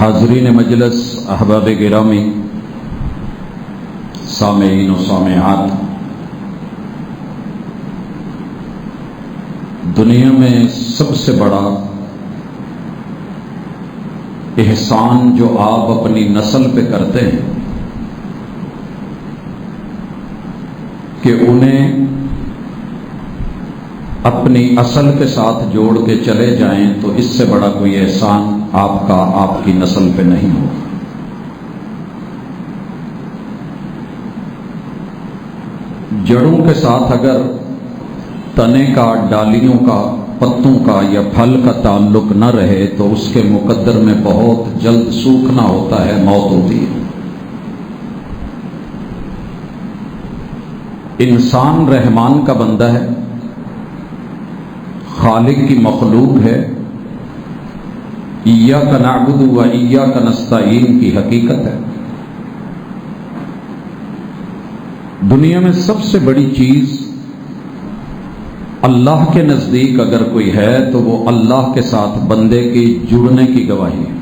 حاضرین مجلس، احباب گرامی، سامعین و سامعات، دنیا میں سب سے بڑا احسان جو آپ اپنی نسل پہ کرتے ہیں کہ انہیں اپنی اصل کے ساتھ جوڑ کے چلے جائیں، تو اس سے بڑا کوئی احسان آپ کا آپ کی نسل پہ نہیں ہو۔ جڑوں کے ساتھ اگر تنے کا، ڈالیوں کا، پتوں کا یا پھل کا تعلق نہ رہے تو اس کے مقدر میں بہت جلد سوکھنا ہوتا ہے، موت ہوتی ہے۔ انسان رحمان کا بندہ ہے، خالق کی مخلوق ہے، ایاک نعبد و ایاک نستعین کی حقیقت ہے۔ دنیا میں سب سے بڑی چیز اللہ کے نزدیک اگر کوئی ہے تو وہ اللہ کے ساتھ بندے کی جڑنے کی گواہی ہے۔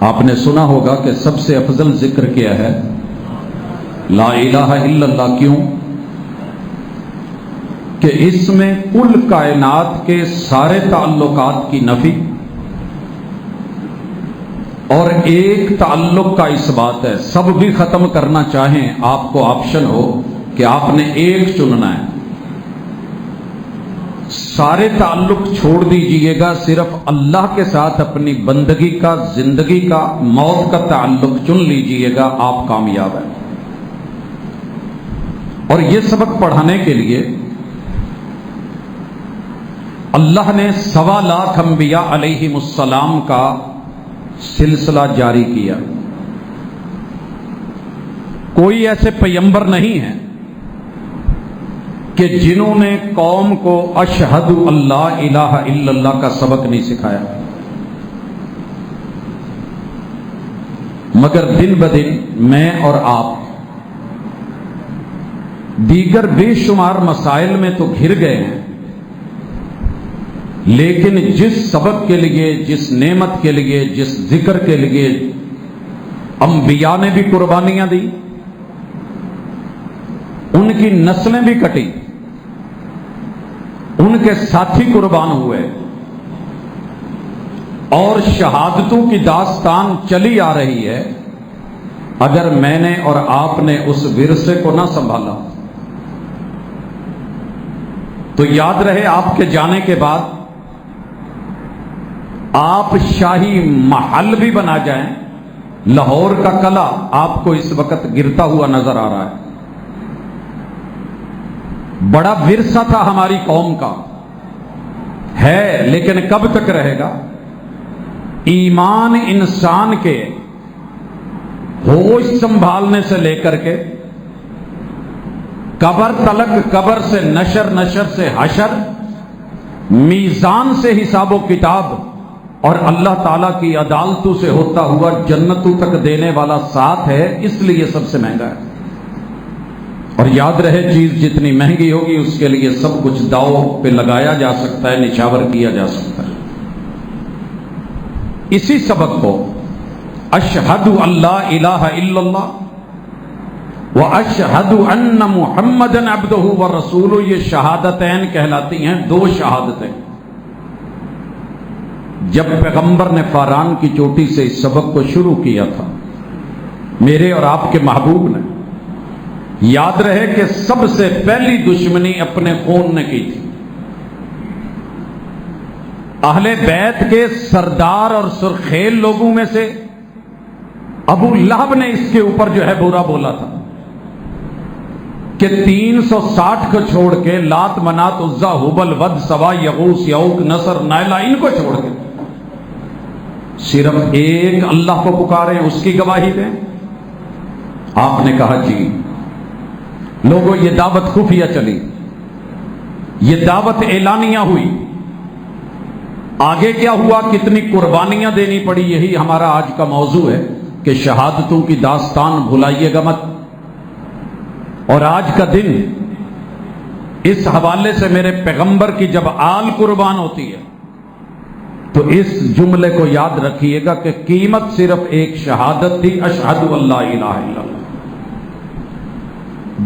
آپ نے سنا ہوگا کہ سب سے افضل ذکر کیا ہے لا الہ الا اللہ۔ کیوں؟ کہ اس میں کل کائنات کے سارے تعلقات کی نفی اور ایک تعلق کا اس بات ہے۔ سب بھی ختم کرنا چاہیں آپ کو آپشن ہو کہ آپ نے ایک چننا ہے، سارے تعلق چھوڑ دیجئے گا، صرف اللہ کے ساتھ اپنی بندگی کا، زندگی کا، موت کا تعلق چن لیجئے گا، آپ کامیاب ہیں۔ اور یہ سبق پڑھانے کے لیے اللہ نے 1.25 لاکھ انبیاء علیہم السلام کا سلسلہ جاری کیا۔ کوئی ایسے پیغمبر نہیں ہے کہ جنہوں نے قوم کو اشہد اللہ الہ الا اللہ کا سبق نہیں سکھایا، مگر دن بدن میں اور آپ دیگر بے شمار مسائل میں تو گھر گئے ہیں، لیکن جس سبق کے لیے، جس نعمت کے لیے، جس ذکر کے لیے انبیاء نے بھی قربانیاں دی، ان کی نسلیں بھی کٹی، ان کے ساتھی قربان ہوئے، اور شہادتوں کی داستان چلی آ رہی ہے، اگر میں نے اور آپ نے اس ورثے کو نہ سنبھالا تو یاد رہے آپ کے جانے کے بعد آپ شاہی محل بھی بنا جائیں، لاہور کا قلعہ آپ کو اس وقت گرتا ہوا نظر آ رہا ہے۔ بڑا ورثہ تھا ہماری قوم کا، ہے، لیکن کب تک رہے گا؟ ایمان انسان کے ہوش سنبھالنے سے لے کر کے قبر تلک، قبر سے نشر، نشر سے حشر، میزان سے حساب و کتاب، اور اللہ تعالیٰ کی عدالتوں سے ہوتا ہوا جنتوں تک دینے والا ساتھ ہے، اس لیے سب سے مہنگا ہے۔ اور یاد رہے، چیز جتنی مہنگی ہوگی اس کے لیے سب کچھ داؤ پہ لگایا جا سکتا ہے، نچھاور کیا جا سکتا ہے۔ اسی سبق کو اشہد اللہ الہ الا اللہ واشہد ان محمدً عبدہ ورسولہ، یہ شہادتین کہلاتی ہیں، دو شہادتیں۔ جب پیغمبر نے فاران کی چوٹی سے اس سبق کو شروع کیا تھا، میرے اور آپ کے محبوب نے، یاد رہے کہ سب سے پہلی دشمنی اپنے خون نے کی تھی۔ اہل بیت کے سردار اور سرخیل لوگوں میں سے ابو لہب نے اس کے اوپر جو ہے برا بولا تھا کہ 360 کو چھوڑ کے، لات، منات، عزا، ہبل، ود، سوا، یغوث، یعوق، نصر، نائلہ، ان کو چھوڑ کے صرف ایک اللہ کو پکاریں، اس کی گواہی دیں۔ آپ نے کہا جی لوگوں، یہ دعوت خفیہ چلی، یہ دعوت اعلانیہ ہوئی، آگے کیا ہوا، کتنی قربانیاں دینی پڑی، یہی ہمارا آج کا موضوع ہے کہ شہادتوں کی داستان بھلائیے گا مت۔ اور آج کا دن اس حوالے سے میرے پیغمبر کی جب آل قربان ہوتی ہے تو اس جملے کو یاد رکھیے گا کہ قیمت صرف ایک شہادت تھی، اشہد ان لا الہ الا اللہ۔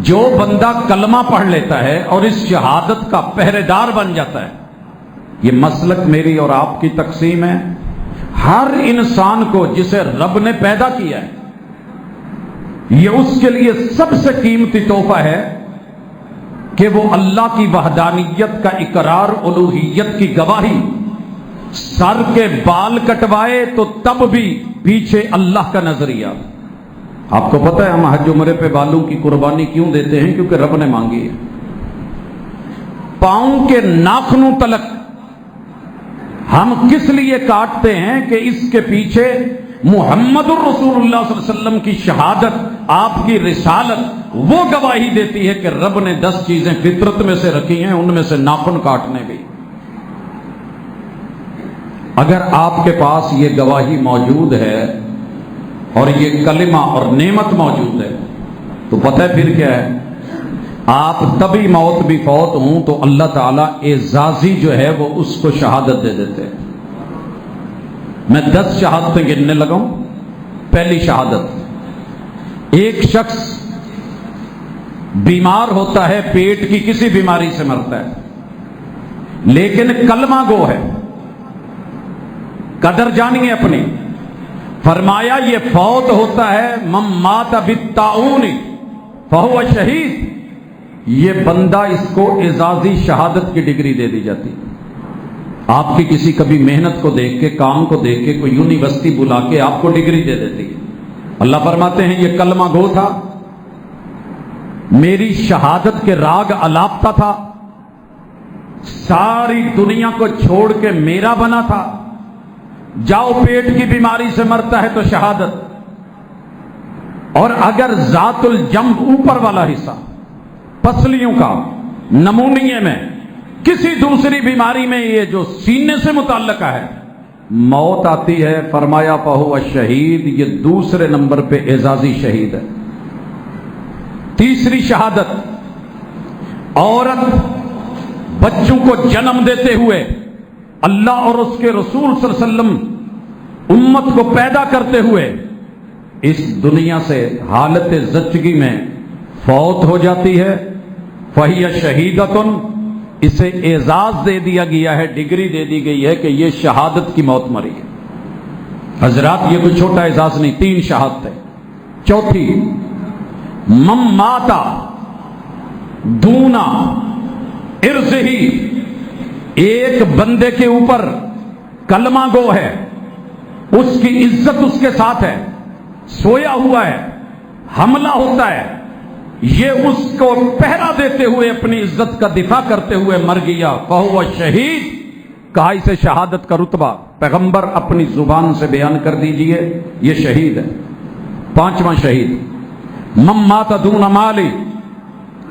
جو بندہ کلمہ پڑھ لیتا ہے اور اس شہادت کا پہرے دار بن جاتا ہے، یہ مسلک میری اور آپ کی تقسیم ہے، ہر انسان کو جسے رب نے پیدا کیا ہے، یہ اس کے لیے سب سے قیمتی تحفہ ہے کہ وہ اللہ کی وحدانیت کا اقرار، الوہیت کی گواہی، سر کے بال کٹوائے تو تب بھی پیچھے اللہ کا نظریہ۔ آپ کو پتہ ہے ہم حج عمرے پہ بالوں کی قربانی کیوں دیتے ہیں؟ کیونکہ رب نے مانگی ہے۔ پاؤں کے ناخنوں تلک ہم کس لیے کاٹتے ہیں کہ اس کے پیچھے محمد الرسول اللہ صلی اللہ علیہ وسلم کی شہادت، آپ کی رسالت وہ گواہی دیتی ہے کہ رب نے 10 چیزیں فطرت میں سے رکھی ہیں، ان میں سے ناخن کاٹنے بھی۔ اگر آپ کے پاس یہ گواہی موجود ہے اور یہ کلمہ اور نعمت موجود ہے تو پتہ ہے پھر کیا ہے؟ آپ تبھی موت بھی فوت ہوں تو اللہ تعالیٰ اعزازی جو ہے وہ اس کو شہادت دے دیتے ہیں۔ میں 10 شہادتیں گننے لگا ہوں۔ پہلی شہادت، ایک شخص بیمار ہوتا ہے، پیٹ کی کسی بیماری سے مرتا ہے، لیکن کلمہ گو ہے، قدر جانیے اپنی۔ فرمایا یہ فوت ہوتا ہے من مات بالطاعون فہو شہید، یہ بندہ اس کو اعزازی شہادت کی ڈگری دے دی جاتی۔ آپ کی کسی کبھی محنت کو دیکھ کے، کام کو دیکھ کے کوئی یونیورسٹی بلا کے آپ کو ڈگری دے دیتی ہے۔ اللہ فرماتے ہیں یہ کلمہ گو تھا، میری شہادت کے راگ الاپتا تھا، ساری دنیا کو چھوڑ کے میرا بنا تھا، جاؤ پیٹ کی بیماری سے مرتا ہے تو شہادت۔ اور اگر ذات الجنب اوپر والا حصہ پسلیوں کا نمونیے میں کسی دوسری بیماری میں یہ جو سینے سے متعلقہ ہے موت آتی ہے، فرمایا فہو شہید، یہ دوسرے نمبر پہ اعزازی شہید ہے۔ تیسری شہادت، عورت بچوں کو جنم دیتے ہوئے اللہ اور اس کے رسول صلی اللہ علیہ وسلم امت کو پیدا کرتے ہوئے اس دنیا سے حالت زچگی میں فوت ہو جاتی ہے، فہی شہیدۃ، اسے اعزاز دے دیا گیا ہے، ڈگری دے دی گئی ہے کہ یہ شہادت کی موت مری ہے۔ حضرات یہ کوئی چھوٹا اعزاز نہیں، 3 شہادتیں۔ چوتھی، من ماتا دونا ارضہ، ایک بندے کے اوپر کلمہ گو ہے، اس کی عزت اس کے ساتھ ہے، سویا ہوا ہے، حملہ ہوتا ہے، یہ اس کو پہرا دیتے ہوئے اپنی عزت کا دفاع کرتے ہوئے مر گیا، فہو شہید، کہا اسے شہادت کا رتبہ، پیغمبر اپنی زبان سے بیان کر دیجئے یہ شہید ہے۔ 5واں شہید، من مات دون مالی،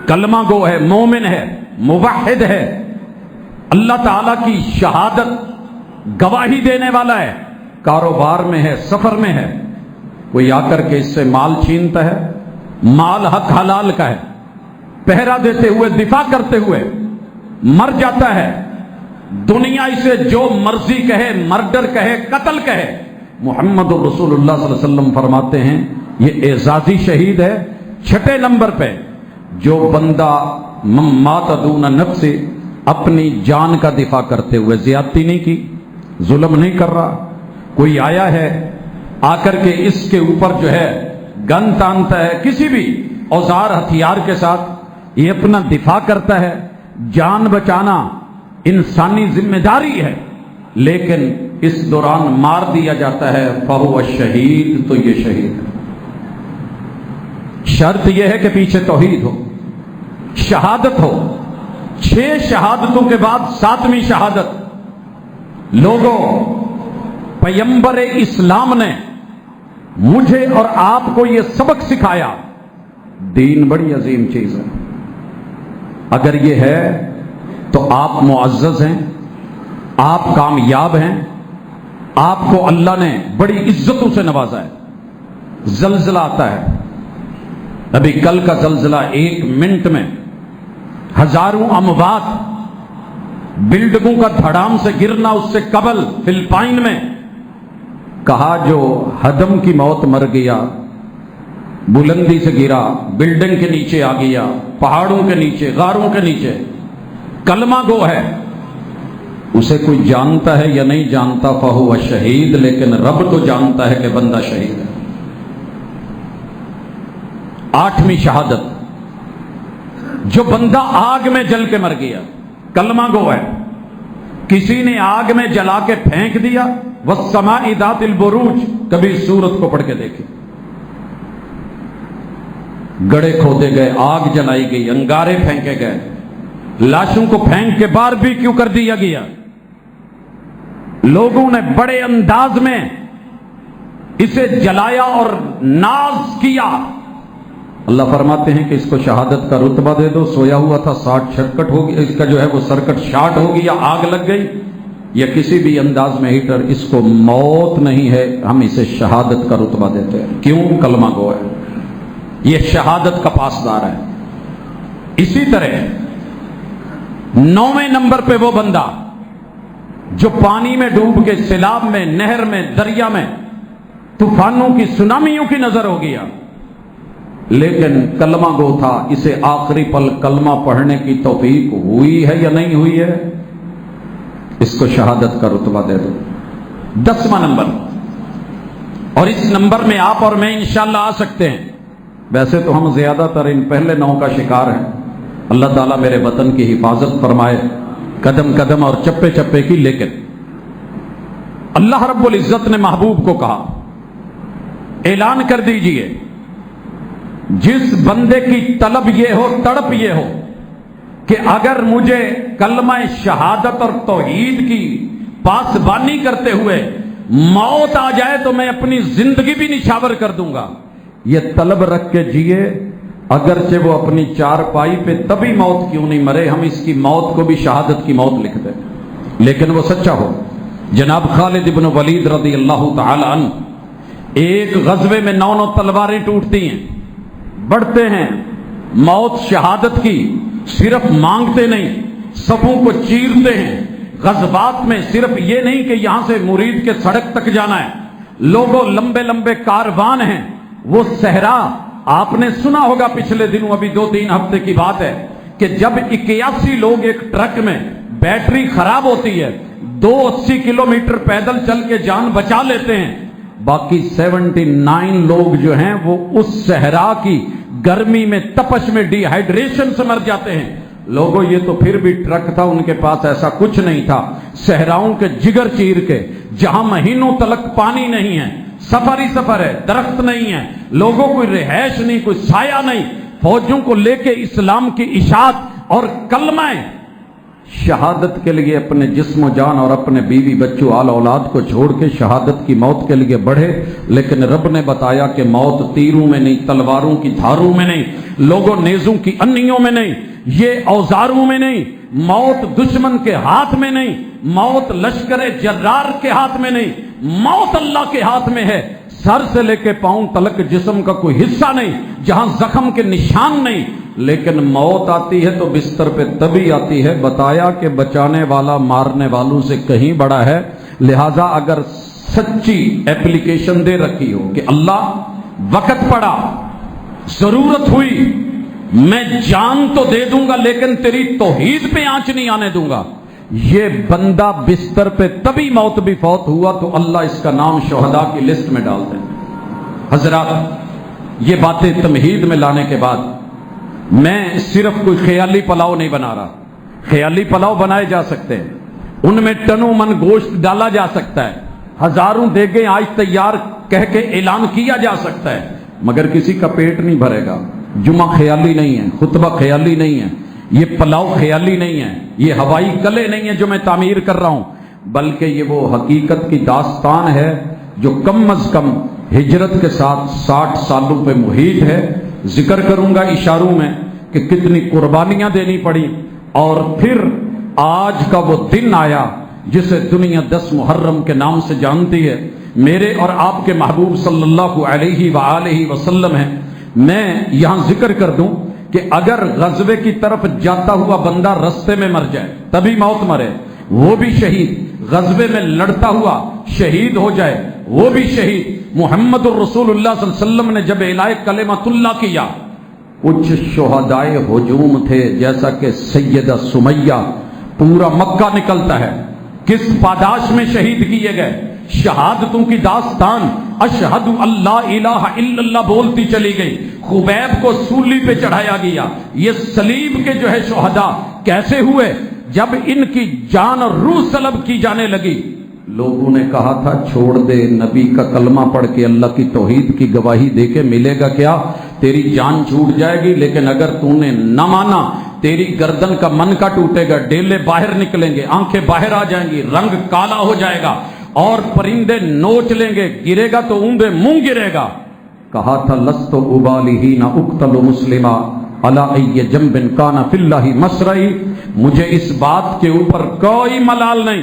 کلمہ گو ہے، مومن ہے، موحد ہے، اللہ تعالیٰ کی شہادت گواہی دینے والا ہے، کاروبار میں ہے، سفر میں ہے، کوئی آ کر کے اس سے مال چھینتا ہے، مال حق حلال کا ہے، پہرا دیتے ہوئے، دفاع کرتے ہوئے مر جاتا ہے، دنیا اسے جو مرضی کہے، مرڈر کہے، قتل کہے، محمد الرسول اللہ صلی اللہ علیہ وسلم فرماتے ہیں یہ اعزازی شہید ہے۔ 6 نمبر پہ جو بندہ من مات دون نفس، اپنی جان کا دفاع کرتے ہوئے، زیادتی نہیں کی، ظلم نہیں کر رہا، کوئی آیا ہے آ کر کے اس کے اوپر جو ہے گن تانتا ہے، کسی بھی اوزار ہتھیار کے ساتھ یہ اپنا دفاع کرتا ہے، جان بچانا انسانی ذمہ داری ہے، لیکن اس دوران مار دیا جاتا ہے، فہو شہید، تو یہ شہید ہے۔ شرط یہ ہے کہ پیچھے توحید ہو، شہادت ہو۔ 6 شہادتوں کے بعد 7ویں شہادت، لوگوں پیغمبر اسلام نے مجھے اور آپ کو یہ سبق سکھایا، دین بڑی عظیم چیز ہے، اگر یہ ہے تو آپ معزز ہیں، آپ کامیاب ہیں، آپ کو اللہ نے بڑی عزتوں سے نوازا ہے۔ زلزلہ آتا ہے، ابھی کل کا زلزلہ 1 منٹ میں ہزاروں اموات، بلڈنگوں کا دھڑام سے گرنا اس سے قبل فلپائن میں کہا جو ہدم کی موت مر گیا، بلندی سے گرا، بلڈنگ کے نیچے آ گیا، پہاڑوں کے نیچے، غاروں کے نیچے، کلمہ گو ہے، اسے کوئی جانتا ہے یا نہیں جانتا، فہو شہید، لیکن رب تو جانتا ہے کہ بندہ شہید ہے۔ 8ویں شہادت، جو بندہ آگ میں جل کے مر گیا، کلمہ گو ہے، کسی نے آگ میں جلا کے پھینک دیا، والسماء ذات البروج، کبھی سورت کو پڑھ کے دیکھیں، گڑھے کھودے گئے، آگ جلائی گئی، انگارے پھینکے گئے، لاشوں کو پھینک کے بار بھی کیوں کر دیا گیا؟ لوگوں نے بڑے انداز میں اسے جلایا اور ناز کیا۔ اللہ فرماتے ہیں کہ اس کو شہادت کا رتبہ دے دو، سویا ہوا تھا، شارٹ سرکٹ ہو گیا، اس کا جو ہے وہ سرکٹ شارٹ ہو گیا، آگ لگ گئی، یا کسی بھی انداز میں ہیٹر، اس کو موت نہیں ہے، ہم اسے شہادت کا رتبہ دیتے ہیں۔ کیوں؟ کلمہ گو ہے، یہ شہادت کا پاسدار ہے۔ اسی طرح 9ویں نمبر پہ وہ بندہ جو پانی میں ڈوب کے، سیلاب میں، نہر میں، دریا میں، طوفانوں کی، سونامیوں کی نظر ہو گیا، لیکن کلمہ گو تھا، اسے آخری پل کلمہ پڑھنے کی توفیق ہوئی ہے یا نہیں ہوئی ہے؟ اس کو شہادت کا رتبہ دے دو۔ 10واں نمبر، اور اس نمبر میں آپ اور میں انشاءاللہ آ سکتے ہیں۔ ویسے تو ہم زیادہ تر ان پہلے 9 کا شکار ہیں، اللہ تعالیٰ میرے وطن کی حفاظت فرمائے قدم قدم اور چپے چپے کی، لیکن اللہ رب العزت نے محبوب کو کہا، اعلان کر دیجئے جس بندے کی طلب یہ ہو، تڑپ یہ ہو کہ اگر مجھے کلمہ شہادت اور توحید کی پاسبانی کرتے ہوئے موت آ جائے تو میں اپنی زندگی بھی نچھاور کر دوں گا، یہ طلب رکھ کے جیے، اگرچہ وہ اپنی چارپائی پہ تبھی موت کیوں نہیں مرے، ہم اس کی موت کو بھی شہادت کی موت لکھ دیں، لیکن وہ سچا ہو۔ جناب خالد بن ولید رضی اللہ تعالی عنہ، ایک غزوے میں 9 تلواریں ٹوٹتی ہیں، بڑھتے ہیں، موت شہادت کی صرف مانگتے نہیں، صفوں کو چیرتے ہیں۔ غزوات میں صرف یہ نہیں کہ یہاں سے مرید کے سڑک تک جانا ہے، لوگوں لمبے لمبے کاروان ہیں، وہ صحرا آپ نے سنا ہوگا پچھلے دنوں، ابھی 2-3 ہفتے کی بات ہے کہ جب 81 لوگ ایک ٹرک میں، بیٹری خراب ہوتی ہے، 280 کلومیٹر پیدل چل کے جان بچا لیتے ہیں، باقی 79 لوگ جو ہیں وہ اس صحرا کی گرمی میں، تپش میں، ڈی ہائیڈریشن سے مر جاتے ہیں۔ لوگوں یہ تو پھر بھی ٹرک تھا، ان کے پاس ایسا کچھ نہیں تھا، صحراؤں کے جگر چیر کے، جہاں مہینوں تلک پانی نہیں ہے، سفر ہی سفر ہے، درخت نہیں ہے، لوگوں کوئی رہائش نہیں، کوئی سایہ نہیں، فوجوں کو لے کے اسلام کی اشاعت اور کلمہ شہادت کے لیے اپنے جسم و جان اور اپنے بیوی بچوں آل اولاد کو چھوڑ کے شہادت کی موت کے لیے بڑھے۔ لیکن رب نے بتایا کہ موت تیروں میں نہیں، تلواروں کی دھاروں میں نہیں، لوگوں نیزوں کی انیوں میں نہیں، یہ اوزاروں میں نہیں، موت دشمن کے ہاتھ میں نہیں، موت لشکر جرار کے ہاتھ میں نہیں، موت اللہ کے ہاتھ میں ہے۔ سر سے لے کے پاؤں تلک جسم کا کوئی حصہ نہیں جہاں زخم کے نشان نہیں، لیکن موت آتی ہے تو بستر پہ تبھی آتی ہے۔ بتایا کہ بچانے والا مارنے والوں سے کہیں بڑا ہے، لہذا اگر سچی ایپلیکیشن دے رکھی ہو کہ اللہ وقت پڑا، ضرورت ہوئی، میں جان تو دے دوں گا لیکن تیری توحید پہ آنچ نہیں آنے دوں گا، یہ بندہ بستر پہ تبھی موت بھی فوت ہوا تو اللہ اس کا نام شہداء کی لسٹ میں ڈال دیں۔ حضرات، یہ باتیں تمہید میں لانے کے بعد میں صرف کوئی خیالی پلاؤ نہیں بنا رہا، خیالی پلاؤ بنائے جا سکتے ہیں، ان میں ٹنوں من گوشت ڈالا جا سکتا ہے، ہزاروں دیگیں آج تیار کہہ کے اعلان کیا جا سکتا ہے، مگر کسی کا پیٹ نہیں بھرے گا۔ جمعہ خیالی نہیں ہے، خطبہ خیالی نہیں ہے، یہ پلاؤ خیالی نہیں ہے، یہ ہوائی قلعے نہیں ہیں جو میں تعمیر کر رہا ہوں، بلکہ یہ وہ حقیقت کی داستان ہے جو کم از کم ہجرت کے ساتھ 60 سالوں پہ محیط ہے۔ ذکر کروں گا اشاروں میں کہ کتنی قربانیاں دینی پڑی، اور پھر آج کا وہ دن آیا جسے دنیا 10 محرم کے نام سے جانتی ہے، میرے اور آپ کے محبوب صلی اللہ علیہ وآلہ وسلم ہے۔ میں یہاں ذکر کر دوں کہ اگر غزوے کی طرف جاتا ہوا بندہ رستے میں مر جائے تبھی موت مرے وہ بھی شہید، غزوے میں لڑتا ہوا شہید ہو جائے وہ بھی شہید۔ محمد الرسول اللہ صلی اللہ علیہ وسلم نے جب اعلان کلمۃ اللہ کیا، کچھ شہدائے ہجوم تھے جیسا کہ سیدہ سمیہ، پورا مکہ نکلتا ہے کس پاداش میں شہید کیے گئے، شہادتوں کی داستان اشہد اللہ الہ الا اللہ بولتی چلی گئی، خبیب کو سولی پہ چڑھایا گیا۔ یہ صلیب کے جو ہے شہداء کیسے ہوئے؟ جب ان کی جان اور روح سلب کی جانے لگی، لوگوں نے کہا تھا چھوڑ دے، نبی کا کلمہ پڑھ کے اللہ کی توحید کی گواہی دے کے ملے گا کیا؟ تیری جان چھوٹ جائے گی، لیکن اگر تو نے نہ مانا تیری گردن کا من کا ٹوٹے گا، ڈیلے باہر نکلیں گے، آنکھیں باہر آ جائیں گی، رنگ کالا ہو جائے گا اور پرندے نوچ لیں گے، گرے گا تو اونبے منہ گرے گا۔ کہا تھا لست ابالی حین اقتل مسلما علی ای جنب کان فی اللہ مسرعی، مجھے اس بات کے اوپر کوئی ملال نہیں،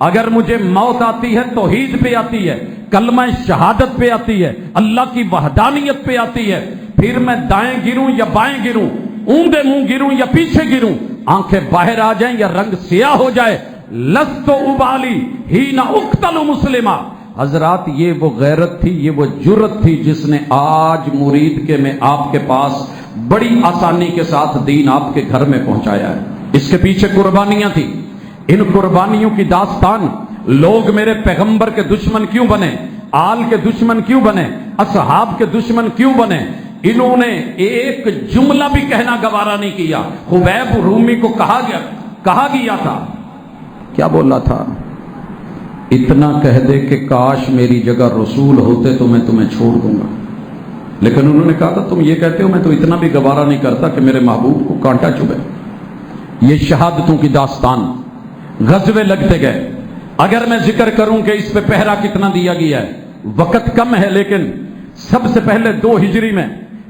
اگر مجھے موت آتی ہے توحید پہ آتی ہے، کلمہ شہادت پہ آتی ہے، اللہ کی وحدانیت پہ آتی ہے، پھر میں دائیں گروں یا بائیں گروں، اوندے منہ گروں یا پیچھے گروں، آنکھیں باہر آ جائیں یا رنگ سیاہ ہو جائے، لست ابالی حین اقتل مسلما۔ حضرات یہ وہ غیرت تھی، یہ وہ جرت تھی جس نے آج مرید کے میں آپ کے پاس بڑی آسانی کے ساتھ دین آپ کے گھر میں پہنچایا ہے۔ اس کے پیچھے قربانیاں تھیں، ان قربانیوں کی داستان، لوگ میرے پیغمبر کے دشمن کیوں بنے، آل کے دشمن کیوں بنے، اصحاب کے دشمن کیوں بنے، انہوں نے ایک جملہ بھی کہنا گوارا نہیں کیا۔ خبیب رومی کو کہا گیا تھا، کیا بولا تھا؟ اتنا کہہ دے کہ کاش میری جگہ رسول ہوتے تو میں تمہیں چھوڑ دوں گا، لیکن انہوں نے کہا تھا تم یہ کہتے ہو، میں تو اتنا بھی گوارا نہیں کرتا کہ میرے محبوب کو کانٹا چبھے۔ یہ شہادتوں کی داستان، غزوے لگتے گئے۔ اگر میں ذکر کروں کہ اس پہ پہرا کتنا دیا گیا ہے، وقت کم ہے، لیکن سب سے پہلے 2 ہجری میں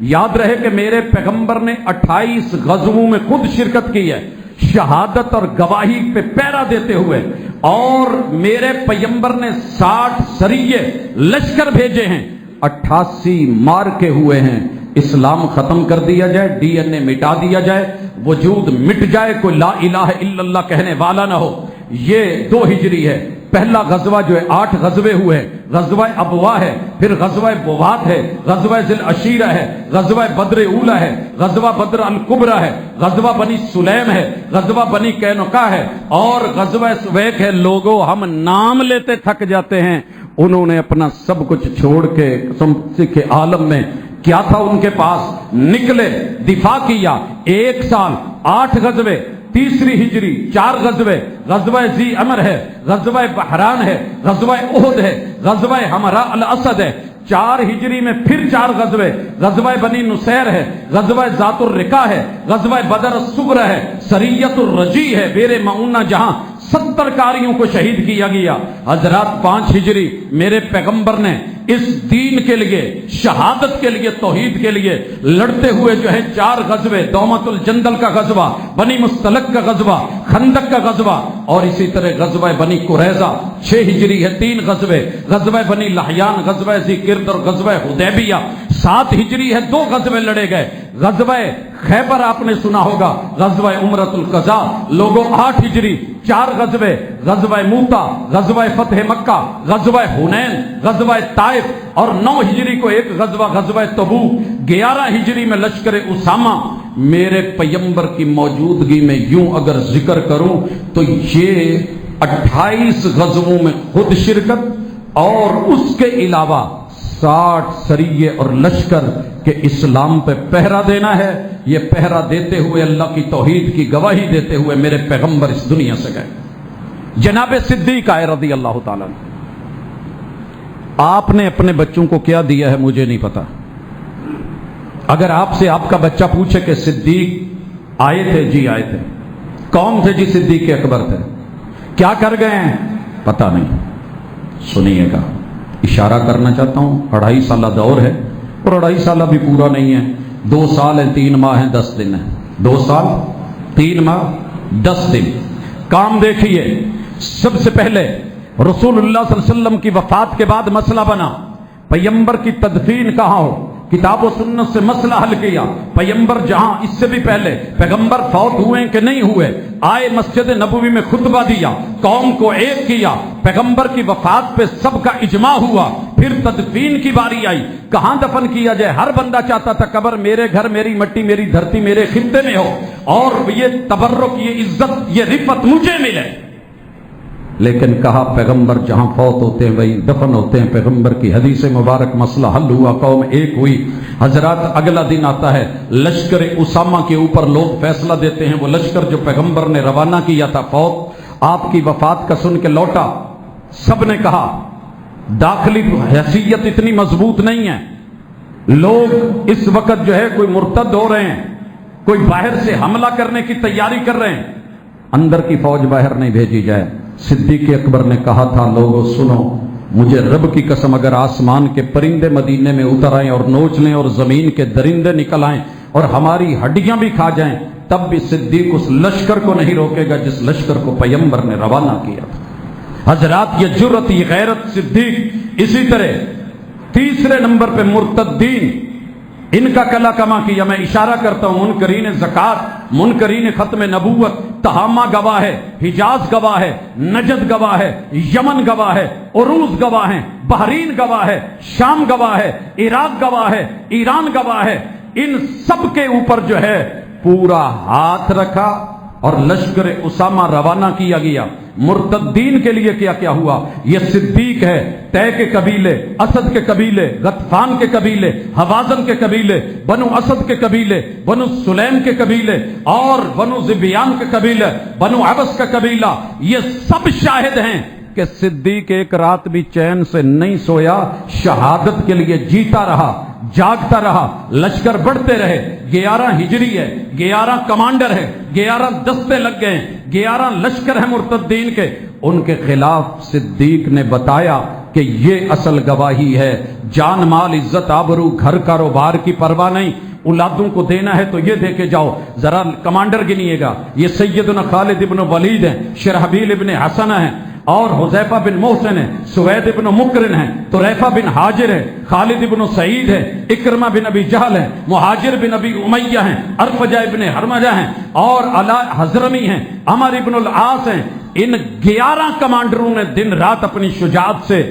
یاد رہے کہ میرے پیغمبر نے 28 غزووں میں خود شرکت کی ہے، شہادت اور گواہی پہ پہرا دیتے ہوئے، اور میرے پیغمبر نے 60 سریے لشکر بھیجے ہیں، 88 مار کے ہوئے ہیں، اسلام ختم کر دیا جائے، ڈی این اے مٹا دیا جائے، وجود مٹ جائے، کوئی لا الہ الا اللہ کہنے والا نہ ہو۔ یہ 2 ہجری ہے۔ پہلا غزوہ جو ہے 8 غزوے ہوئے، غزوہ ابوا ہے، پھر غزوہ بوات ہے، غزوہ ذی العشیرہ ہے، غزوہ بدر اولا ہے، غزوہ بدر الکبریٰ ہے، غزوہ بنی سلیم ہے، غزوہ بنی قینقاع ہے، اور غزوہ سویق ہے۔ لوگوں ہم نام لیتے تھک جاتے ہیں، انہوں نے اپنا سب کچھ چھوڑ کے قسم کے عالم میں کیا تھا ان کے پاس، نکلے، دفاع کیا، 1 سال 8 غزوے۔ تیسری ہجری 4 غزوے، غزوہ ذی امر ہے، غزوہ بحران ہے، غزوہ احد ہے، غزوہ حمراء الاسد ہے۔ 4 ہجری میں پھر 4 غزوے، غزوہ بنی نصیر ہے، غزوہ ذات الرقاع ہے، غزوہ بدر الصغرى ہے، سریت الرجی ہے، بیر معونہ جہاں 70 کاریوں کو شہید کیا گیا۔ حضرات 5 ہجری میرے پیغمبر نے اس دین کے لیے، شہادت کے لیے، توحید کے لیے لڑتے ہوئے جو ہے 4 غزوے، دومت الجندل کا غزوہ، بنی مستلق کا غزوہ، خندق کا غزوہ، اور اسی طرح غزوہ بنی قریظہ۔ 6 ہجری ہے 3 غزوے، غزوہ بنی لحیان، غزوہ ذی قرد اور غزوہ حدیبیہ۔ 7 ہجری ہے 2 غزوے لڑے گئے، غزوہ خیبر آپ نے سنا ہوگا، غزوہ عمرۃ القضاء۔ لوگوں 8 ہجری 4 غزوے، غزوہ موتا، غزوہ فتح مکہ، غزوہ حنین، غزوہ طائف، اور 9 ہجری کو ایک غزوہ، غزوہ تبوک۔ 11 ہجری میں لشکر اسامہ۔ میرے پیغمبر کی موجودگی میں یوں اگر ذکر کروں تو یہ 28 غزووں میں خود شرکت، اور اس کے علاوہ 60 سریے اور لشکر کے اسلام پہ پہرا دینا ہے۔ یہ پہرا دیتے ہوئے، اللہ کی توحید کی گواہی دیتے ہوئے میرے پیغمبر اس دنیا سے گئے۔ جناب صدیق آئے رضی اللہ تعالیٰ، آپ نے اپنے بچوں کو کیا دیا ہے مجھے نہیں پتا۔ اگر آپ سے آپ کا بچہ پوچھے کہ صدیق آئے تھے، جی آئے تھے، کون تھے؟ جی صدیق اکبر تھے، کیا کر گئے ہیں؟ پتا نہیں۔ سنیے گا، اشارہ کرنا چاہتا ہوں، 2.5 سالہ دور ہے، اور 2.5 سالہ بھی پورا نہیں ہے، 2 سال ہیں 3 ماہ ہیں 10 دن ہیں، 2 سال 3 ماہ 10 دن۔ کام دیکھیے، سب سے پہلے رسول اللہ صلی اللہ علیہ وسلم کی وفات کے بعد مسئلہ بنا، پیغمبر کی تدفین کہاں ہو؟ کتاب و سنت سے مسئلہ حل کیا. پیغمبر جہاں اس سے بھی پہلے پیغمبر فوت ہوئے کہ نہیں ہوئے آئے, مسجد نبوی میں خطبہ دیا, قوم کو ایک کیا, پیغمبر کی وفات پہ سب کا اجماع ہوا. پھر تدفین کی باری آئی, کہاں دفن کیا جائے. ہر بندہ چاہتا تھا قبر میرے گھر, میری مٹی, میری دھرتی, میرے خطے میں ہو اور یہ تبرک, یہ عزت, یہ رفعت مجھے ملے. لیکن کہا پیغمبر جہاں فوت ہوتے ہیں وہیں دفن ہوتے ہیں. پیغمبر کی حدیث مبارک, مسئلہ حل ہوا, قوم ایک ہوئی. حضرات اگلا دن آتا ہے, لشکر اسامہ کے اوپر لوگ فیصلہ دیتے ہیں. وہ لشکر جو پیغمبر نے روانہ کیا تھا فوت آپ کی وفات کا سن کے لوٹا. سب نے کہا داخلی حیثیت اتنی مضبوط نہیں ہے, لوگ اس وقت جو ہے کوئی مرتد ہو رہے ہیں, کوئی باہر سے حملہ کرنے کی تیاری کر رہے ہیں, اندر کی فوج باہر نہیں بھیجی جائے. صدیق اکبر نے کہا تھا لوگوں سنو, مجھے رب کی قسم اگر آسمان کے پرندے مدینے میں اتر آئیں اور نوچ لیں اور زمین کے درندے نکل آئیں اور ہماری ہڈیاں بھی کھا جائیں, تب بھی صدیق اس لشکر کو نہیں روکے گا جس لشکر کو پیغمبر نے روانہ کیا تھا. حضرات یہ جرأت, یہ غیرت صدیق. اسی طرح تیسرے نمبر پہ مرتدین, ان کا کلا کما کیا. میں اشارہ کرتا ہوں منکرین زکات, منکرین ختم نبوت, تہامہ گواہ ہے, حجاز گواہ ہے, نجد گواہ ہے, یمن گواہ ہے, عروض گواہ ہیں, بحرین گواہ ہے, شام گواہ ہے, عراق گواہ ہے, ایران گواہ ہے. ان سب کے اوپر جو ہے پورا ہاتھ رکھا اور لشکر اسامہ روانہ کیا گیا. مرتدین کے لیے کیا کیا ہوا, یہ صدیق ہے, طے کے قبیلے, اسد کے قبیلے, غطفان کے قبیلے, حوازن کے قبیلے, بنو اسد کے قبیلے, بنو سلیم کے قبیلے اور بنو ذبیان کے قبیلے, بنو عبس کا قبیلہ, یہ سب شاہد ہیں کہ صدیق ایک رات بھی چین سے نہیں سویا, شہادت کے لیے جیتا رہا, جاگتا رہا. لشکر بڑھتے رہے. 11 ہجری ہے, 11 کمانڈر ہے, 11 دستے لگ گئے, 11 لشکر ہیں مرتدین کے. ان کے خلاف صدیق نے بتایا کہ یہ اصل گواہی ہے, جان مال عزت آبرو گھر کاروبار کی پرواہ نہیں, اولادوں کو دینا ہے تو یہ دے کے جاؤ. ذرا کمانڈر گنیے گا, یہ سیدنا خالد ابن ولید ہیں, شرحبیل ابن حسن ہیں اور حذیفہ بن محسن ہے, سوید ابن مقرن ہے, طریفہ بن حاجر ہے, خالد ابن سعید ہے, اکرمہ بن ابی جہل ہے, مہاجر بن ابی امیہ ہیں, ارفجہ ابن حرمجہ ہیں اور علا حضرمی ہیں, عمر ابن العاص ہیں. ان 11 کمانڈروں نے دن رات اپنی شجاعت سے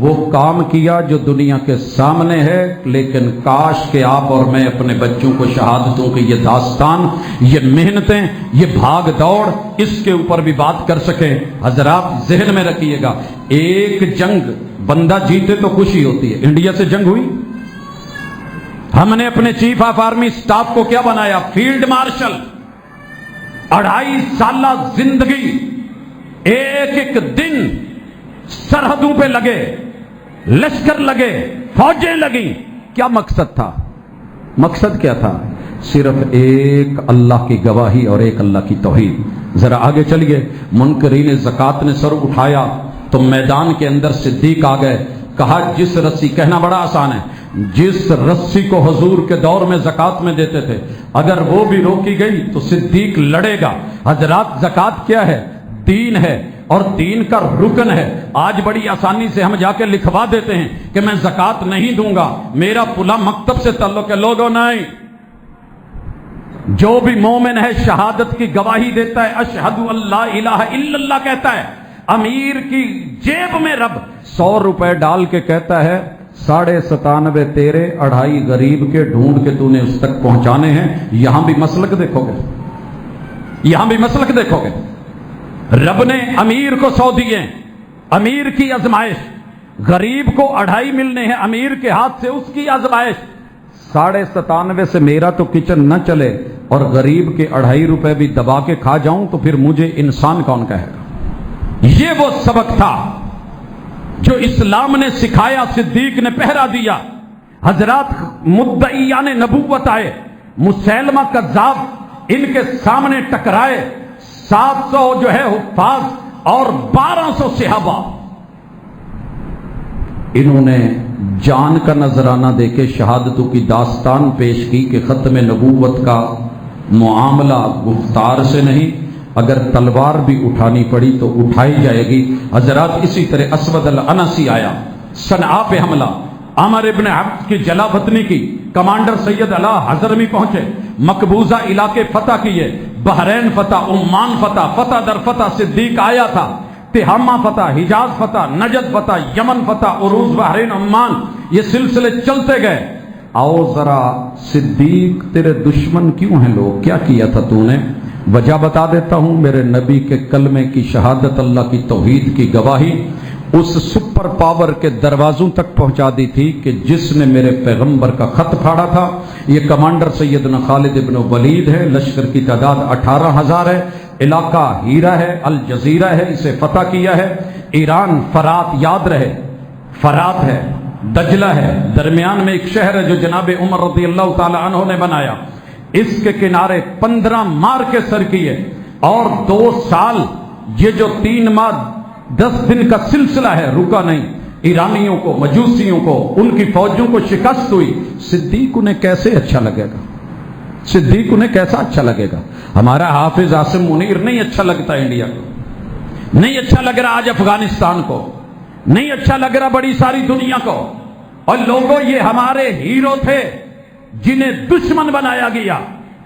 وہ کام کیا جو دنیا کے سامنے ہے. لیکن کاش کہ آپ اور میں اپنے بچوں کو شہادتوں کی یہ داستان, یہ محنتیں, یہ بھاگ دوڑ, اس کے اوپر بھی بات کر سکیں. حضرات ذہن میں رکھیے گا, ایک جنگ بندہ جیتے تو خوشی ہوتی ہے. انڈیا سے جنگ ہوئی, ہم نے اپنے چیف آف آرمی سٹاف کو کیا بنایا, فیلڈ مارشل. 2.5 سالہ زندگی, ایک ایک دن سرحدوں پہ لگے, لشکر لگے, فوجیں لگیں. کیا مقصد تھا؟ مقصد کیا تھا؟ صرف ایک اللہ کی گواہی اور ایک اللہ کی توحید. ذرا آگے چلیے. منکرین زکات نے سر اٹھایا تو میدان کے اندر صدیق آ گئے. کہا جس رسی, کہنا بڑا آسان ہے, جس رسی کو حضور کے دور میں زکات میں دیتے تھے اگر وہ بھی روکی گئی تو صدیق لڑے گا. حضرات زکات کیا ہے؟ دین ہے اور دین کا رکن ہے. آج بڑی آسانی سے ہم جا کے لکھوا دیتے ہیں کہ میں زکات نہیں دوں گا, میرا پلا مکتب سے تعلق ہے. لوگوں نہیں, جو بھی مومن ہے شہادت کی گواہی دیتا ہے, اشہد اللہ الہ الا اللہ کہتا ہے, امیر کی جیب میں رب 100 روپے ڈال کے کہتا ہے 97.5 تیرے, 2.5 غریب کے ڈھونڈ کے تو نے اس تک پہنچانے ہیں. یہاں بھی مسلک دیکھو گے, یہاں بھی مسلک دیکھو گے. رب نے امیر کو 100 دیے, امیر کی آزمائش, غریب کو 2.5 ملنے ہیں, امیر کے ہاتھ سے اس کی آزمائش. 97.5 سے میرا تو کچن نہ چلے اور غریب کے 2.5 روپے بھی دبا کے کھا جاؤں تو پھر مجھے انسان کون کہے گا. یہ وہ سبق تھا جو اسلام نے سکھایا, صدیق نے پہرا دیا. حضرات مدعیان نبوت آئے, مسیلمہ کذاب ان کے سامنے ٹکرائے. 700 جو ہے حفاظ اور 1200 صحابہ, انہوں نے جان کا نذرانہ دے کے شہادتوں کی داستان پیش کی کہ ختم نبوت کا معاملہ گفتار سے نہیں, اگر تلوار بھی اٹھانی پڑی تو اٹھائی جائے گی. حضرات اسی طرح اسود العنسی آیا, صنعاء پہ حملہ, عمر ابن حفص کی جلا وطنی کی، کمانڈر سید علا حضرمی پہنچے، مقبوضہ علاقے فتح کیے، بحرین فتح، عمان فتح، فتح در فتح صدیق آیا تھا، تہامہ فتح، حجاز فتح، نجد فتح، یمن فتح، عروض، بحرین، عمان، یہ سلسلے چلتے گئے۔ آؤ ذرا صدیق تیرے دشمن کیوں ہیں لوگ، کیا کیا تھا تو نے؟ وجہ بتا دیتا ہوں، میرے نبی کے کلمے کی شہادت، اللہ کی توحید کی گواہی اس سپر پاور کے دروازوں تک پہنچا دی تھی کہ جس نے میرے پیغمبر کا خط پھاڑا تھا۔ یہ کمانڈر سیدنا خالد ابن ولید ہے، لشکر کی تعداد 18,000 ہے، علاقہ ہیرا ہے، الجزیرہ ہے، اسے فتح کیا ہے۔ ایران فرات، یاد رہے فرات ہے، دجلہ ہے، درمیان میں ایک شہر ہے جو جناب عمر رضی اللہ تعالی عنہ نے بنایا، اس کے کنارے 15 مار کے سر کیے، اور 2 سال یہ جو 3 ماہ 10 دن کا سلسلہ ہے رکا نہیں، ایرانیوں کو، مجوسیوں کو، ان کی فوجوں کو شکست ہوئی۔ صدیق انہیں کیسے اچھا لگے گا؟ صدیق انہیں کیسا اچھا لگے گا؟ ہمارا حافظ عاصم منیر نہیں اچھا لگتا انڈیا کو، نہیں اچھا لگ رہا آج افغانستان کو، نہیں اچھا لگ رہا بڑی ساری دنیا کو۔ اور لوگوں یہ ہمارے ہیرو تھے جنہیں دشمن بنایا گیا۔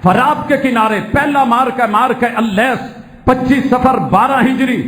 فرات کے کنارے پہلا مارکا اللیس 25 صفر 12 ہجری،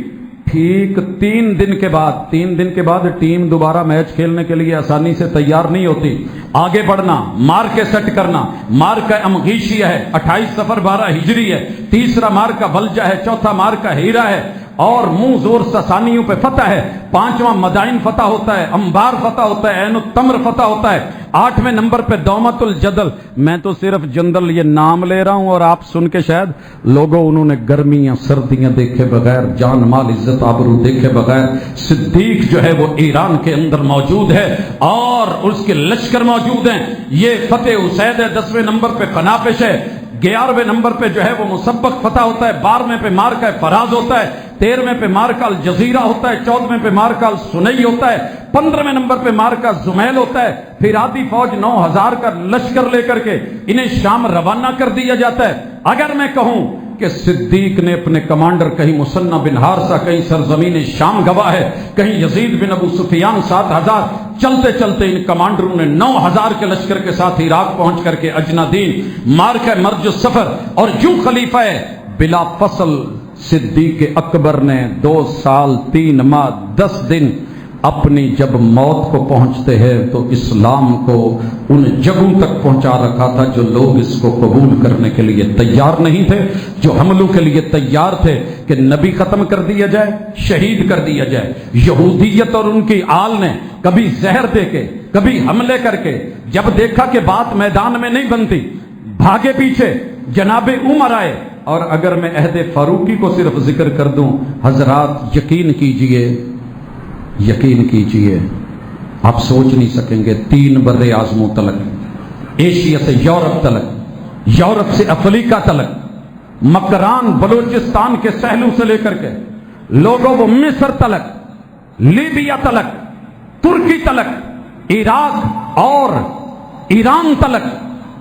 ٹھیک 3 دن کے بعد ٹیم دوبارہ میچ کھیلنے کے لیے آسانی سے تیار نہیں ہوتی، آگے بڑھنا، مار کے سیٹ کرنا۔ مارکا امغیشیہ ہے، 28 صفر 12 ہجری ہے، تیسرا مارکا بلجہ ہے، چوتھا مارکا ہیرا ہے، اور منہ زور ساسانیوں پہ فتح ہے، 5واں مدائن فتح ہوتا ہے، انبار فتح ہوتا ہے، عین التمر فتح ہوتا ہے، 8ویں نمبر پہ دومت الجدل۔ میں تو صرف جندل یہ نام لے رہا ہوں اور آپ سن کے شاید لوگوں انہوں نے گرمیاں سردیاں دیکھے بغیر، جان مال عزت آبرو دیکھے بغیر، صدیق جو ہے وہ ایران کے اندر موجود ہے اور اس کے لشکر موجود ہیں۔ یہ فتح اسید ہے، 10ویں نمبر پہ قنافش ہے، 11ویں نمبر پہ جو ہے وہ مسبق فتح ہوتا ہے، 12ویں پہ مارکا فراز ہوتا ہے، 13ویں پہ مارکا الجزیرہ ہوتا ہے، 14ویں پہ مارکا السنئی ہوتا ہے، 15ویں نمبر پہ مارکا زمیل ہوتا ہے۔ پھر آدھی فوج 9,000 کا لشکر لے کر کے انہیں شام روانہ کر دیا جاتا ہے۔ اگر میں کہوں کہ صدیق نے اپنے کمانڈر، کہیں مثنى بن حارثہ، کہیں سرزمین شام گواہ ہے، کہیں یزید بن ابو سفیان 7,000، چلتے چلتے ان کمانڈروں نے 9,000 کے لشکر کے ساتھ عراق پہنچ کر کے اجنادین، مارکہ مرج السفر، اور جو خلیفہ ہے بلا فصل صدیق اکبر نے 2 سال 3 ماہ 10 دن اپنی جب موت کو پہنچتے ہیں تو اسلام کو ان جگہوں تک پہنچا رکھا تھا جو لوگ اس کو قبول کرنے کے لیے تیار نہیں تھے، جو حملوں کے لیے تیار تھے کہ نبی ختم کر دیا جائے، شہید کر دیا جائے۔ یہودیت اور ان کی آل نے کبھی زہر دے کے، کبھی حملے کر کے، جب دیکھا کہ بات میدان میں نہیں بنتی، بھاگے پیچھے۔ جناب عمر آئے، اور اگر میں عہد فاروقی کو صرف ذکر کر دوں، حضرات یقین کیجئے آپ سوچ نہیں سکیں گے، 3 بر اعظموں تلک، ایشیا سے یورپ تلک، یورپ سے افریقہ تلک، مکران بلوچستان کے سہلوں سے لے کر کے لوگوں وہ مصر تلک، لیبیا تلک، ترکی تلک، عراق اور ایران تلک،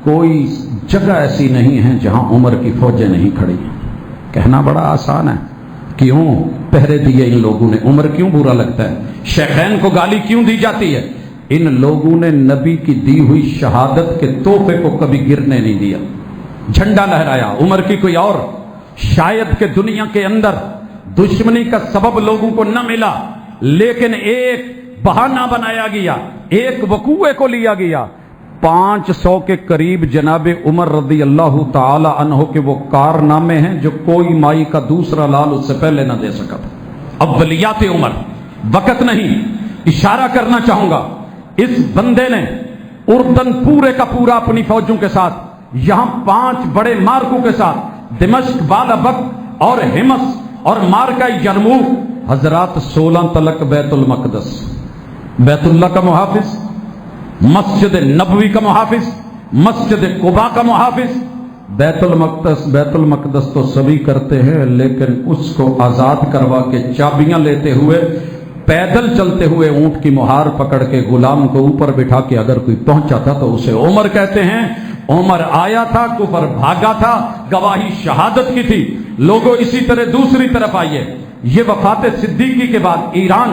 کوئی جگہ ایسی نہیں ہے جہاں عمر کی فوجیں نہیں کھڑی ہیں۔ کہنا بڑا آسان ہے، کیوں پہرے دیے ان لوگوں نے؟ عمر کیوں برا لگتا ہے؟ شیخین کو گالی کیوں دی جاتی ہے؟ ان لوگوں نے نبی کی دی ہوئی شہادت کے تحفے کو کبھی گرنے نہیں دیا، جھنڈا لہرایا۔ عمر کی کوئی اور شاید کہ دنیا کے اندر دشمنی کا سبب لوگوں کو نہ ملا، لیکن ایک بہانہ بنایا گیا، ایک وقوعے کو لیا گیا۔ 500 کے قریب جناب عمر رضی اللہ تعالی عنہ کے وہ کارنامے ہیں جو کوئی مائی کا دوسرا لال اس سے پہلے نہ دے سکا تھا۔ اولیات عمر، وقت نہیں، اشارہ کرنا چاہوں گا، اس بندے نے اردن پورے کا پورا اپنی فوجوں کے ساتھ، یہاں 5 بڑے مارکوں کے ساتھ، دمشق، بالابک اور ہمس اور مارکہ یرموک، حضرات 16 تلک بیت المقدس، بیت اللہ کا محافظ، مسجد نبوی کا محافظ، مسجد قباء کا محافظ۔ بیت المقدس تو سبھی کرتے ہیں، لیکن اس کو آزاد کروا کے چابیاں لیتے ہوئے، پیدل چلتے ہوئے، اونٹ کی مہار پکڑ کے غلام کو اوپر بٹھا کے اگر کوئی پہنچا تھا تو اسے عمر کہتے ہیں۔ عمر آیا تھا، کفر بھاگا تھا، گواہی شہادت کی تھی۔ لوگوں اسی طرح دوسری طرف آئیے، یہ وفات صدیقی کے بعد ایران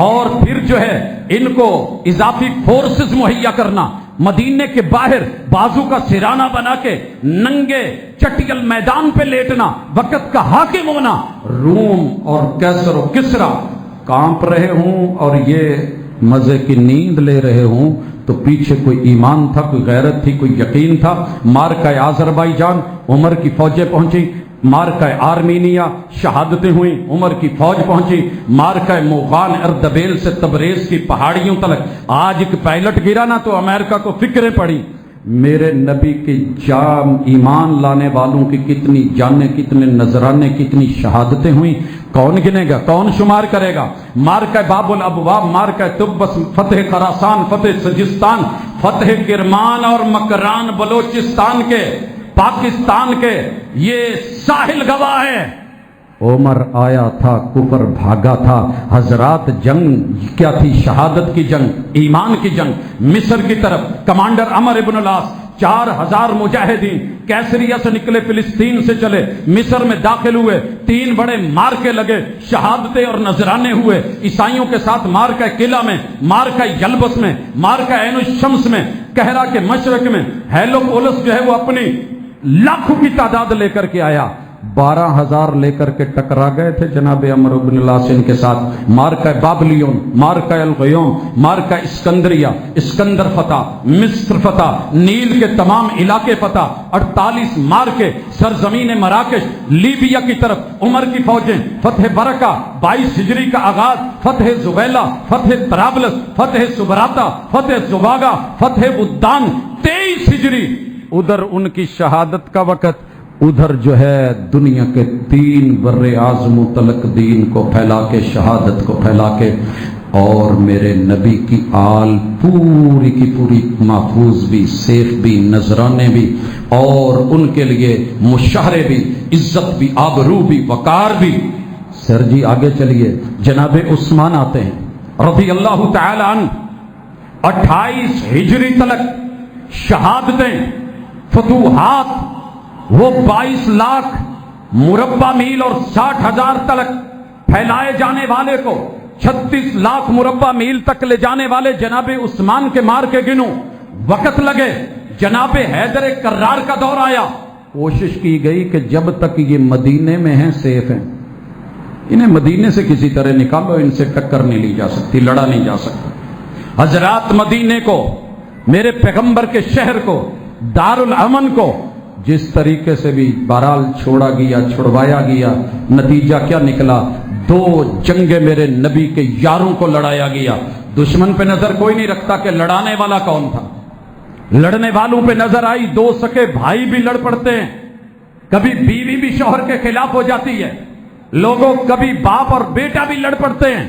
اور پھر جو ہے ان کو اضافی فورسز مہیا کرنا، مدینے کے باہر بازو کا سرانہ بنا کے ننگے چٹیل میدان پہ لیٹنا، وقت کا حاکم ہونا، روم اور کیسر و کسرا کانپ رہے ہوں اور یہ مزے کی نیند لے رہے ہوں، تو پیچھے کوئی ایمان تھا، کوئی غیرت تھی، کوئی یقین تھا۔ مارکہ آذربائیجان عمر کی فوجیں پہنچی، مارکہ آرمینیا شہادتیں ہوئیں، عمر کی فوج پہنچی، مارکہ موغان اردبیل سے تبریز کی پہاڑیوں تلک آج ایک پائلٹ گرا نا تو امریکہ کو فکریں پڑی۔ میرے نبی کی جام ایمان لانے والوں کی کتنی جانیں، کتنے نذرانے، کتنی شہادتیں ہوئیں، کون گنے گا، کون شمار کرے گا؟ مارکہ باب الابواب، مارکہ تبس، فتح خراسان، فتح سجستان، فتح کرمان اور مکران بلوچستان کے، پاکستان کے یہ ساحل گواہ ہے۔ عمر آیا تھا، کفر بھاگا تھا۔ حضرات جنگ کیا تھی؟ شہادت کی جنگ، ایمان کی جنگ۔ مصر کی طرف کمانڈر عمر ابن العاص 4000 مجاہدین کیسریا سے نکلے، فلسطین سے چلے، مصر میں داخل ہوئے، 3 بڑے مارکے لگے، شہادتیں اور نذرانے ہوئے عیسائیوں کے ساتھ، مارکہ قلعہ میں، مارکہ یلبس میں، مارکہ عین الشمس میں، کہرا کے مشرق میں۔ ہیلوپولس جو ہے وہ اپنی لاکھوں کی تعداد لے کر کے آیا، 12,000 لے کر کے ٹکرا گئے تھے جناب عمر بن العاص کے ساتھ۔ مارکہ بابلیون، مارکہ الغیوم، مارکہ اسکندریہ، اسکندر فتح، مصر فتح، نیل کے تمام علاقے فتح، 48 مارکے، سرزمین مراکش، لیبیا کی طرف عمر کی فوجیں، فتح برکہ 22 ہجری کا آغاز، فتح زبیلہ، فتح طرابلس، فتح سبراتا، فتح زباگا، فتح بدان 23 ہجری، ادھر ان کی شہادت کا وقت، ادھر جو ہے دنیا کے 3 بر اعظموں تلک دین کو پھیلا کے، شہادت کو پھیلا کے، اور میرے نبی کی آل پوری کی پوری محفوظ بھی، سیف بھی، نذرانے بھی، اور ان کے لیے مشاہرے بھی، عزت بھی، آبرو بھی، وقار بھی۔ سر جی آگے چلیے، جناب عثمان آتے ہیں رضی اللہ تعالی عنہ، 28 ہجری تلک شہادتیں، فتوحات، وہ 22 لاکھ مربع میل اور 60,000 تلک پھیلائے جانے والے کو 36 لاکھ مربع میل تک لے جانے والے جناب عثمان کے مار کے گنو، وقت لگے۔ جناب حیدر کرار کا دور آیا، کوشش کی گئی کہ جب تک یہ مدینے میں ہیں سیف ہیں، انہیں مدینے سے کسی طرح نکالو، ان سے ٹکر نہیں لی جا سکتی، لڑا نہیں جا سکتا۔ حضرات مدینے کو، میرے پیغمبر کے شہر کو، دار الامن کو جس طریقے سے بھی بہرحال چھوڑا گیا، چھڑوایا گیا، نتیجہ کیا نکلا؟ 2 جنگیں میرے نبی کے یاروں کو لڑایا گیا۔ دشمن پہ نظر کوئی نہیں رکھتا کہ لڑانے والا کون تھا، لڑنے والوں پہ نظر آئی، 2 سکے بھائی بھی لڑ پڑتے ہیں، کبھی بیوی بھی شوہر کے خلاف ہو جاتی ہے، لوگوں کبھی باپ اور بیٹا بھی لڑ پڑتے ہیں،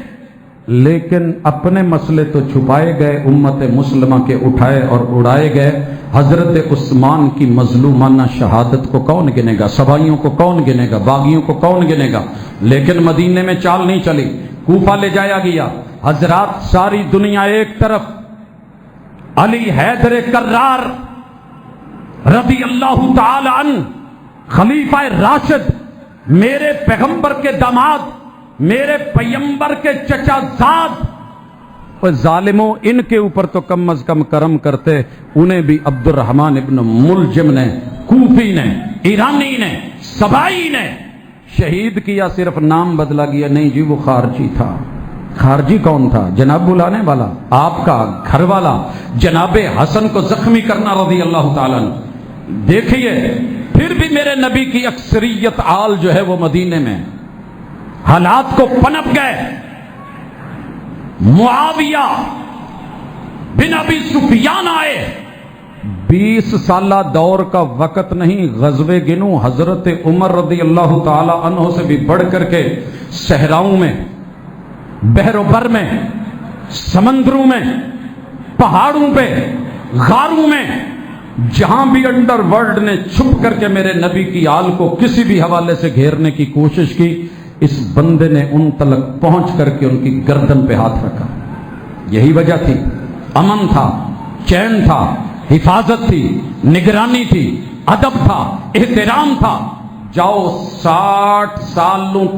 لیکن اپنے مسئلے تو چھپائے گئے، امت مسلمہ کے اٹھائے اور اڑائے گئے۔ حضرت عثمان کی مظلومانہ شہادت کو کون گنے گا؟ سبائیوں کو کون گنے گا؟ باغیوں کو کون گنے گا؟ لیکن مدینے میں چال نہیں چلی، کوفہ لے جایا گیا۔ حضرات ساری دنیا ایک طرف، علی حیدر کرار رضی اللہ تعالی عنہ، خلیفہ راشد، میرے پیغمبر کے داماد، میرے پیمبر کے چچا زاد، ظالموں ان کے اوپر تو کم از کم کرم کرتے، انہیں بھی عبد الرحمن ابن ملجم نے، کوفی نے، ایرانی نے، سبائی نے شہید کیا، صرف نام بدلا گیا۔ نہیں جی وہ خارجی تھا۔ خارجی کون تھا؟ جناب بلانے والا، آپ کا گھر والا، جناب حسن کو زخمی کرنا رضی اللہ تعالیٰ عنہ۔ دیکھیے پھر بھی میرے نبی کی اکثریت آل جو ہے وہ مدینے میں، حالات کو پنپ گئے۔ معاویہ بن ابی سفیان آئے، 20 سالہ دور کا وقت نہیں، غزوے گنو حضرت عمر رضی اللہ تعالی عنہ سے بھی بڑھ کر کے صحراؤں میں، بحر و بر میں، سمندروں میں، پہاڑوں پہ، غاروں میں، جہاں بھی انڈر ورلڈ نے چھپ کر کے میرے نبی کی آل کو کسی بھی حوالے سے گھیرنے کی کوشش کی، اس بندے نے ان تلک پہنچ کر کے ان کی گردن پہ ہاتھ رکھا۔ یہی وجہ تھی، امن تھا، چین تھا، حفاظت تھی، نگرانی تھی، ادب تھا، احترام تھا۔ جاؤ 60 سالوں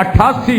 88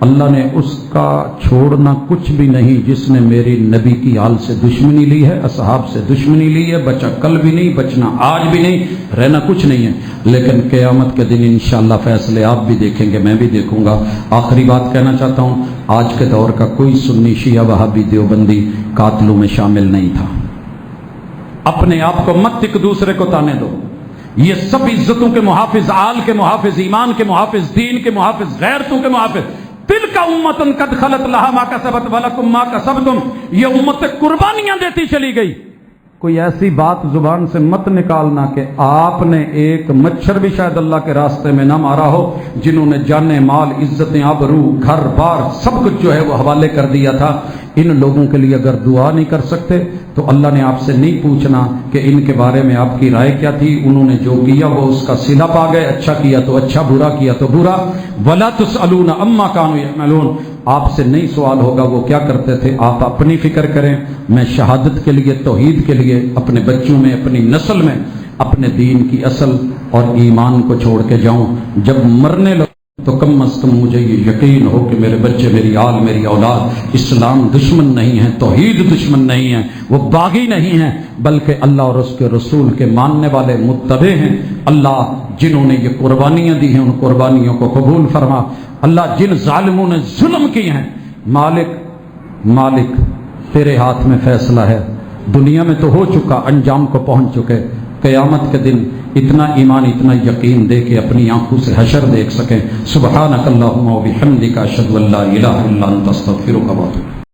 اللہ نے اس کا چھوڑنا کچھ بھی نہیں جس نے میری نبی کی آل سے دشمنی لی ہے، اصحاب سے دشمنی لی ہے، بچا کل بھی نہیں، بچنا آج بھی نہیں، رہنا کچھ نہیں ہے، لیکن قیامت کے دن انشاءاللہ فیصلے آپ بھی دیکھیں گے، میں بھی دیکھوں گا۔ آخری بات کہنا چاہتا ہوں، آج کے دور کا کوئی سنی شیعہ وہابی دیوبندی قاتلوں میں شامل نہیں تھا۔ اپنے آپ کو مت ایک دوسرے کو تانے دو، یہ سب عزتوں کے محافظ، آل کے محافظ، ایمان کے محافظ، دین کے محافظ، غیرتوں کے محافظ، تلک امۃ قد خلت لہا ما کسبت ولکم ما کسبتم، یہ امت قربانیاں دیتی چلی گئی۔ کوئی ایسی بات زبان سے مت نکالنا کہ آپ نے ایک مچھر بھی شاید اللہ کے راستے میں نہ مارا ہو، جنہوں نے جانے مال، عزتیں، آبرو، گھر بار سب کچھ جو ہے وہ حوالے کر دیا تھا۔ ان لوگوں کے لیے اگر دعا نہیں کر سکتے تو اللہ نے آپ سے نہیں پوچھنا کہ ان کے بارے میں آپ کی رائے کیا تھی، انہوں نے جو کیا وہ اس کا صلہ پا گئے، اچھا کیا تو اچھا، برا کیا تو برا۔ وَلَا تُسْأَلُونَ عَمَّا كَانُوا يَعْمَلُونَ، آپ سے نہیں سوال ہوگا وہ کیا کرتے تھے، آپ اپنی فکر کریں۔ میں شہادت کے لیے، توحید کے لیے اپنے بچوں میں، اپنی نسل میں اپنے دین کی اصل اور ایمان کو چھوڑ کے جاؤں۔ جب مرنے لگوں تو کم از کم مجھے یہ یقین ہو کہ میرے بچے، میری آل، میری اولاد اسلام دشمن نہیں ہے، توحید دشمن نہیں ہے، وہ باغی نہیں ہیں، بلکہ اللہ اور اس کے رسول کے ماننے والے متبع ہیں۔ اللہ جنہوں نے یہ قربانیاں دی ہیں ان قربانیوں کو قبول فرما۔ اللہ جن ظالموں نے ظلم کیے ہیں، مالک تیرے ہاتھ میں فیصلہ ہے، دنیا میں تو ہو چکا، انجام کو پہنچ چکے، قیامت کے دن اتنا ایمان، اتنا یقین دے کے اپنی آنکھوں سے حشر دیکھ سکیں۔ سبحانک اللہم و بحمدک، اشہد ان لا الہ الا انت، استغفرک و اتوب۔